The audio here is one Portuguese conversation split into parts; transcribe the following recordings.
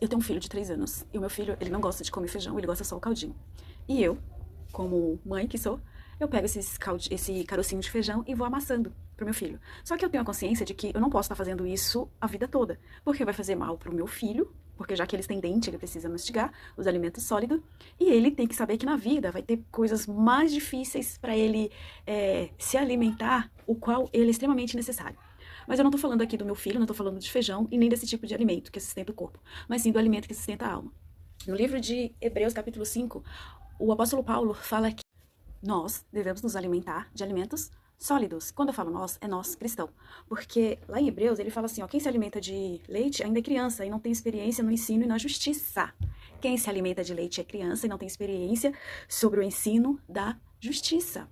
Eu tenho um filho de 3 anos e o meu filho, ele não gosta de comer feijão, ele gosta só o caldinho. E eu, como mãe que sou, eu pego esse carocinho de feijão e vou amassando pro meu filho. Só que eu tenho a consciência de que eu não posso estar fazendo isso a vida toda, porque vai fazer mal pro meu filho, porque já que eles têm dente, ele precisa mastigar os alimentos sólidos, e ele tem que saber que na vida vai ter coisas mais difíceis para ele se alimentar, o qual ele é extremamente necessário. Mas eu não tô falando aqui do meu filho, não tô falando de feijão e nem desse tipo de alimento que sustenta o corpo, mas sim do alimento que sustenta a alma. No livro de Hebreus, capítulo 5, o apóstolo Paulo fala que nós devemos nos alimentar de alimentos sólidos. Quando eu falo nós, é nós, cristão. Porque lá em Hebreus ele fala assim, ó, quem se alimenta de leite ainda é criança e não tem experiência no ensino e na justiça. Quem se alimenta de leite é criança e não tem experiência sobre o ensino da justiça.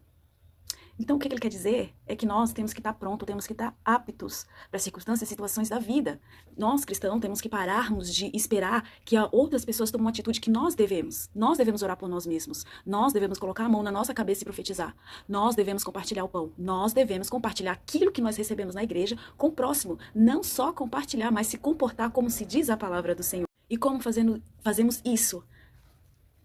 Então, o que ele quer dizer é que nós temos que estar prontos, temos que estar aptos para as circunstâncias e situações da vida. Nós, cristãos, temos que pararmos de esperar que outras pessoas tomem uma atitude que nós devemos. Nós devemos orar por nós mesmos. Nós devemos colocar a mão na nossa cabeça e profetizar. Nós devemos compartilhar o pão. Nós devemos compartilhar aquilo que nós recebemos na igreja com o próximo. Não só compartilhar, mas se comportar como se diz a palavra do Senhor. E como fazemos isso?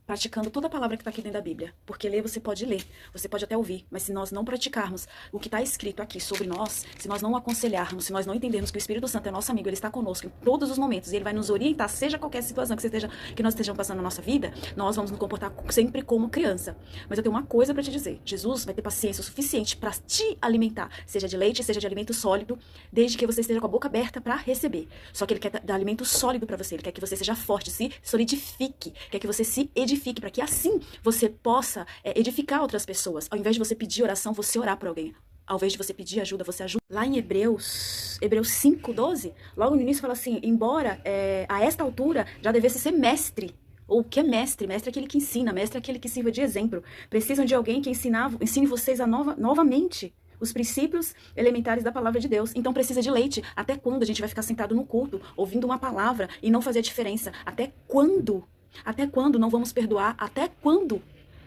Praticando toda a palavra que está aqui dentro da Bíblia. Porque você pode ler, você pode até ouvir, mas se nós não praticarmos o que está escrito aqui sobre nós, se nós não aconselharmos, se nós não entendermos que o Espírito Santo é nosso amigo, ele está conosco em todos os momentos, e ele vai nos orientar, seja qualquer situação que nós estejamos passando na nossa vida, nós vamos nos comportar sempre como criança. Mas eu tenho uma coisa para te dizer, Jesus vai ter paciência o suficiente para te alimentar, seja de leite, seja de alimento sólido, desde que você esteja com a boca aberta para receber. Só que ele quer dar alimento sólido para você, ele quer que você seja forte, se solidifique, quer que você se edifique, para que assim você possa edificar outras pessoas. Ao invés de você pedir oração, você orar por alguém. Ao invés de você pedir ajuda, você ajuda. Lá em Hebreus 5:12, logo no início fala assim, embora a esta altura já devesse ser mestre. Ou o que é mestre? Mestre é aquele que ensina, mestre é aquele que sirva de exemplo. Precisam de alguém que ensine vocês novamente os princípios elementares da palavra de Deus. Então precisa de leite. Até quando a gente vai ficar sentado no culto, ouvindo uma palavra e não fazer a diferença? Até quando? Até quando não vamos perdoar? Até quando?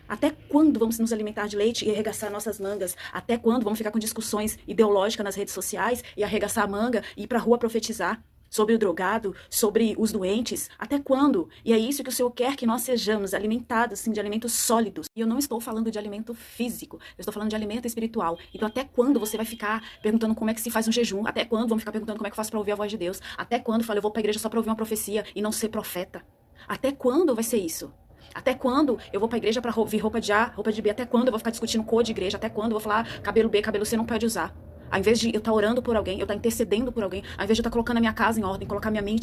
Até quando vamos nos alimentar de leite e arregaçar nossas mangas? Até quando vamos ficar com discussões ideológicas nas redes sociais e arregaçar a manga e ir pra rua profetizar sobre o drogado, sobre os doentes? Até quando? E é isso que o Senhor quer que nós sejamos, alimentados sim, de alimentos sólidos. E eu não estou falando de alimento físico, eu estou falando de alimento espiritual. Então até quando você vai ficar perguntando como é que se faz um jejum? Até quando vamos ficar perguntando como é que eu faço pra ouvir a voz de Deus? Até quando eu vou pra igreja só pra ouvir uma profecia e não ser profeta? Até quando vai ser isso? Até quando eu vou pra igreja pra ouvir roupa de A, roupa de B? Até quando eu vou ficar discutindo cor de igreja? Até quando eu vou falar cabelo B, cabelo C não pode usar? Ao invés de eu estar orando por alguém, eu estar intercedendo por alguém, ao invés de eu estar colocando a minha casa em ordem, colocar minha mente